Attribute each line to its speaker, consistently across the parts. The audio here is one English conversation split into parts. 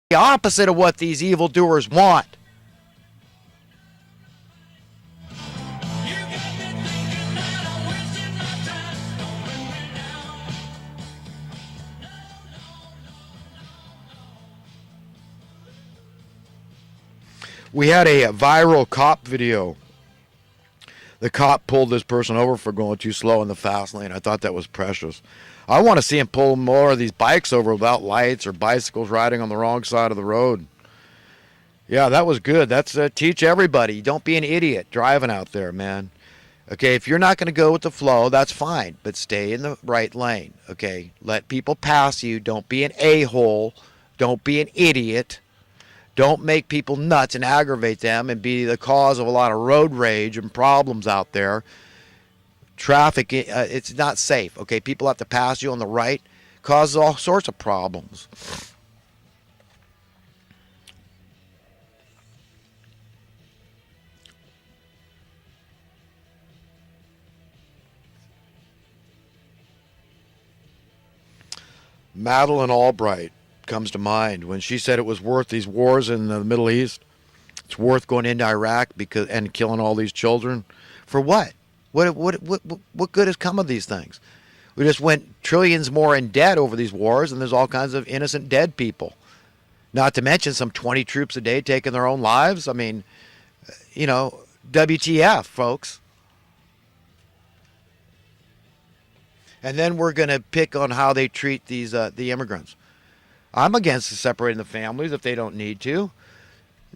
Speaker 1: the opposite of what these evildoers want. We had a viral cop video. The cop pulled this person over for going too slow in the fast lane. I thought that was precious. I want to see him pull more of these bikes over without lights or bicycles riding on the wrong side of the road. Yeah, that was good. That's teach everybody. Don't be an idiot driving out there, man. Okay, if you're not going to go with the flow, that's fine, but stay in the right lane. Okay, let people pass you. Don't be an a-hole. Don't be an idiot. Don't make people nuts and aggravate them and be the cause of a lot of road rage and problems out there. Traffic, it's not safe. Okay, people have to pass you on the right. Causes all sorts of problems. Madeleine Albright comes to mind when she said it was worth these wars in the Middle East. It's worth going into Iraq and killing all these children. For what? What good has come of these things? We just went trillions more in debt over these wars, and there's all kinds of innocent dead people. Not to mention some 20 troops a day taking their own lives. I mean, WTF, folks. And then we're going to pick on how they treat these the immigrants. I'm against separating the families if they don't need to.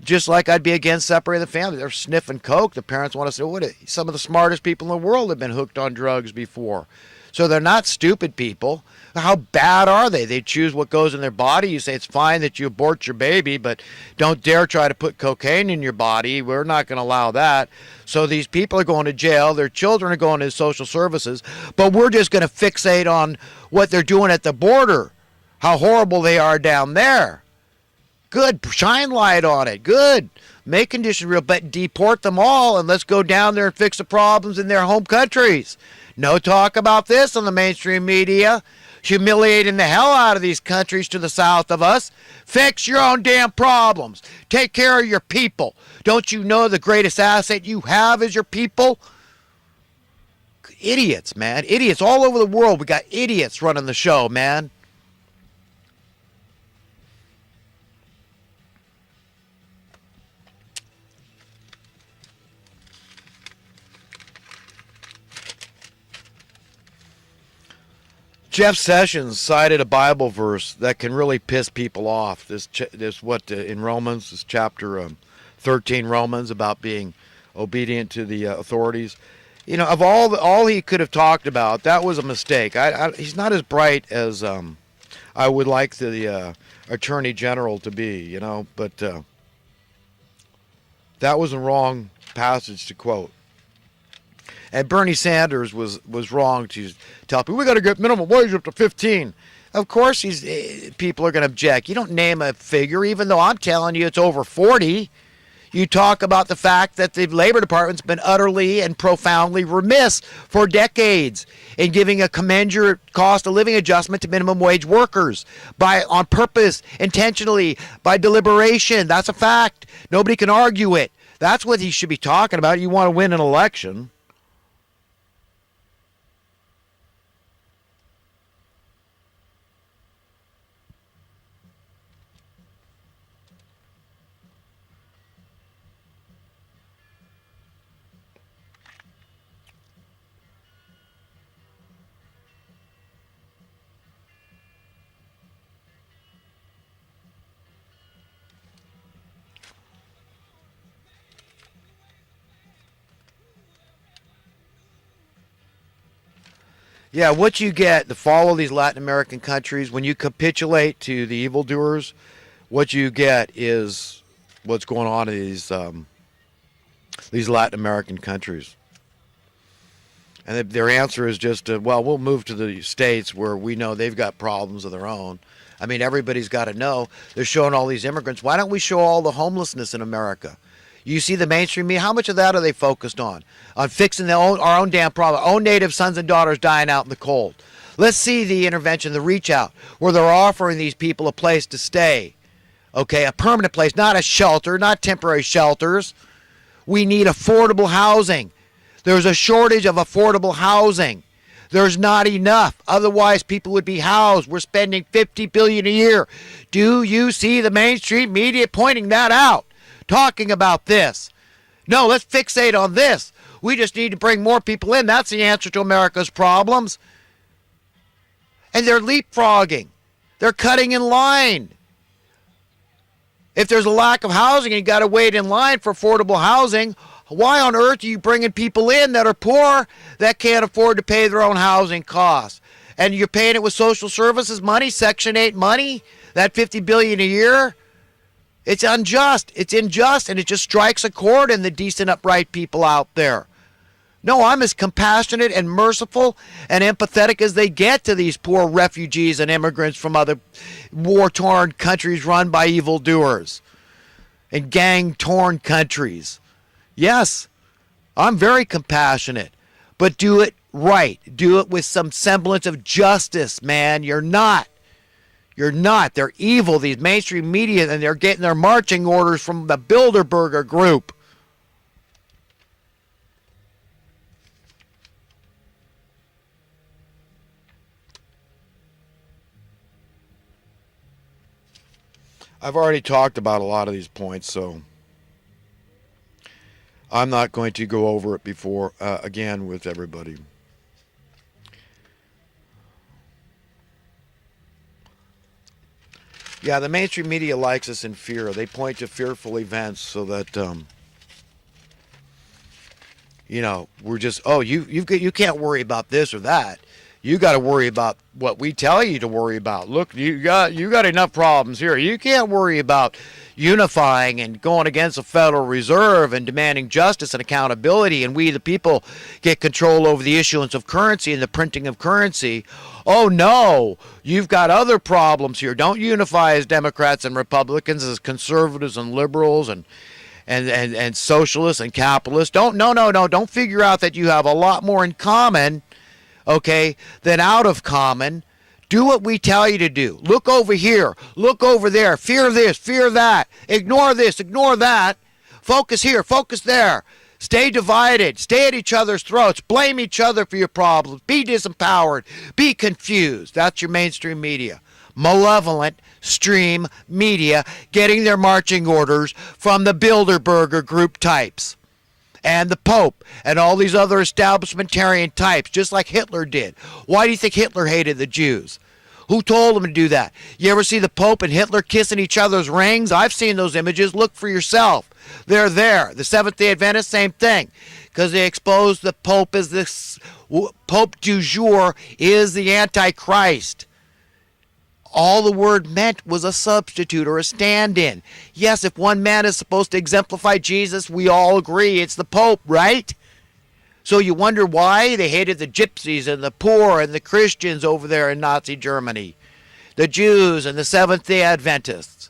Speaker 1: Just like I'd be against separating the families. They're sniffing coke. The parents want to say, some of the smartest people in the world have been hooked on drugs before. So they're not stupid people. How bad are they? They choose what goes in their body. You say it's fine that you abort your baby, but don't dare try to put cocaine in your body. We're not going to allow that. So these people are going to jail. Their children are going to social services. But we're just going to fixate on what they're doing at the border. How horrible they are down there. Good. Shine light on it. Good. Make conditions real, but deport them all and let's go down there and fix the problems in their home countries. No talk about this on the mainstream media. Humiliating the hell out of these countries to the south of us. Fix your own damn problems. Take care of your people. Don't you know the greatest asset you have is your people? Idiots, man. Idiots all over the world. We got idiots running the show, man. Jeff Sessions cited a Bible verse that can really piss people off. This in Romans, this chapter 13 Romans, about being obedient to the authorities. Of all he could have talked about, that was a mistake. He's not as bright as I would like the Attorney General to be, but that was a wrong passage to quote. And Bernie Sanders was wrong to tell people, we got to get minimum wage up to 15. Of course people are going to object. You don't name a figure, even though I'm telling you it's over 40. You talk about the fact that the Labor Department's been utterly and profoundly remiss for decades in giving a commensurate cost of living adjustment to minimum wage workers on purpose, intentionally, by deliberation. That's a fact. Nobody can argue it. That's what he should be talking about. You want to win an election. Yeah, what you get to follow these Latin American countries, when you capitulate to the evildoers, what you get is what's going on in these Latin American countries. And their answer is just, we'll move to the states where we know they've got problems of their own. I mean, everybody's got to know. They're showing all these immigrants. Why don't we show all the homelessness in America? You see the mainstream media, how much of that are they focused on? On fixing our own damn problem, our own native sons and daughters dying out in the cold. Let's see the intervention, the reach out, where they're offering these people a place to stay. Okay, a permanent place, not a shelter, not temporary shelters. We need affordable housing. There's a shortage of affordable housing. There's not enough. Otherwise, people would be housed. We're spending $50 billion a year. Do you see the mainstream media pointing that out? Talking about this. No, let's fixate on this. We just need to bring more people in. That's the answer to America's problems. And they're leapfrogging. They're cutting in line. If there's a lack of housing and you got to wait in line for affordable housing, why on earth are you bringing people in that are poor that can't afford to pay their own housing costs? And you're paying it with social services money, Section 8 money, that $50 billion a year? It's unjust. It's unjust, and it just strikes a chord in the decent, upright people out there. No, I'm as compassionate and merciful and empathetic as they get to these poor refugees and immigrants from other war-torn countries run by evildoers and gang-torn countries. Yes, I'm very compassionate, but do it right. Do it with some semblance of justice, man. You're not. You're not. They're evil, these mainstream media, and they're getting their marching orders from the Bilderberger group. I've already talked about a lot of these points, so I'm not going to go over it again with everybody. Yeah, the mainstream media likes us in fear. They point to fearful events so that, we're just, you can't worry about this or that. You got to worry about what we tell you to worry about. Look, you got enough problems here. You can't worry about unifying and going against the Federal Reserve and demanding justice and accountability, and we the people get control over the issuance of currency and the printing of currency. Oh no, you've got other problems here. Don't unify as Democrats and Republicans, as conservatives and liberals and socialists and capitalists. Don't figure out that you have a lot more in common, okay, than out of common. Do what we tell you to do. Look over here. Look over there. Fear this. Fear that. Ignore this. Ignore that. Focus here. Focus there. Stay divided. Stay at each other's throats. Blame each other for your problems. Be disempowered. Be confused. That's your mainstream media. Malevolent stream media getting their marching orders from the Bilderberger group types and the Pope and all these other establishmentarian types, just like Hitler did. Why do you think Hitler hated the Jews? Who told him to do that? You ever see the Pope and Hitler kissing each other's rings? I've seen those images. Look for yourself. They're there. The Seventh-day Adventists, same thing, because they exposed the Pope as this Pope du jour is the Antichrist. All the word meant was a substitute or a stand-in. Yes, if one man is supposed to exemplify Jesus, we all agree it's the Pope, right? So you wonder why they hated the gypsies and the poor and the Christians over there in Nazi Germany, the Jews and the Seventh-day Adventists.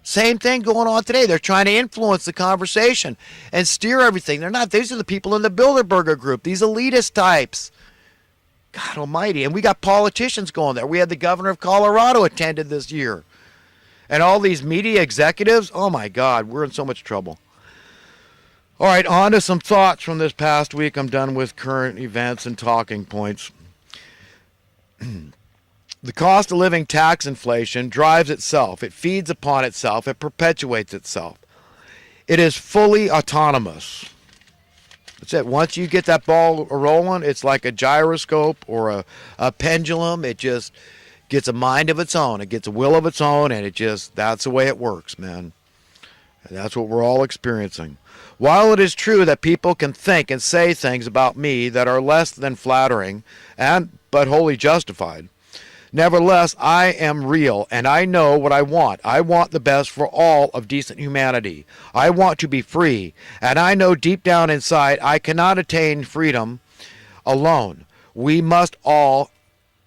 Speaker 1: Same thing going on today. They're trying to influence the conversation and steer everything. They're not. These are the people in the Bilderberger group, these elitist types. God almighty. And we got politicians going there. We had the governor of Colorado attended this year. And all these media executives, oh my God, we're in so much trouble. All right, on to some thoughts from this past week. I'm done with current events and talking points. The cost of living tax inflation drives itself. It feeds upon itself. It perpetuates itself. It is fully autonomous. That's it. Once you get that ball rolling, it's like a gyroscope or a pendulum. It just gets a mind of its own. It gets a will of its own, and that's the way it works, man. And that's what we're all experiencing. While it is true that people can think and say things about me that are less than flattering but wholly justified, nevertheless, I am real, and I know what I want. I want the best for all of decent humanity. I want to be free, and I know deep down inside I cannot attain freedom alone. We must all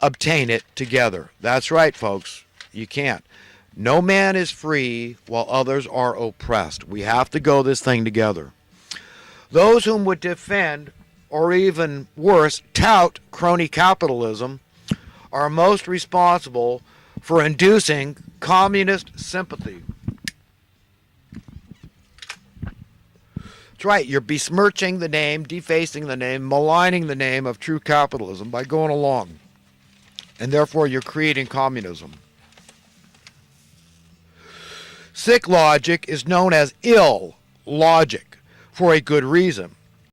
Speaker 1: obtain it together. That's right, folks. You can't. No man is free while others are oppressed. We have to go this thing together. Those whom would defend, or even worse, tout crony capitalism are most responsible for inducing communist sympathy. That's right. You're besmirching the name, defacing the name, maligning the name of true capitalism by going along. And therefore, you're creating communism. Sick logic is known as ill logic for a good reason.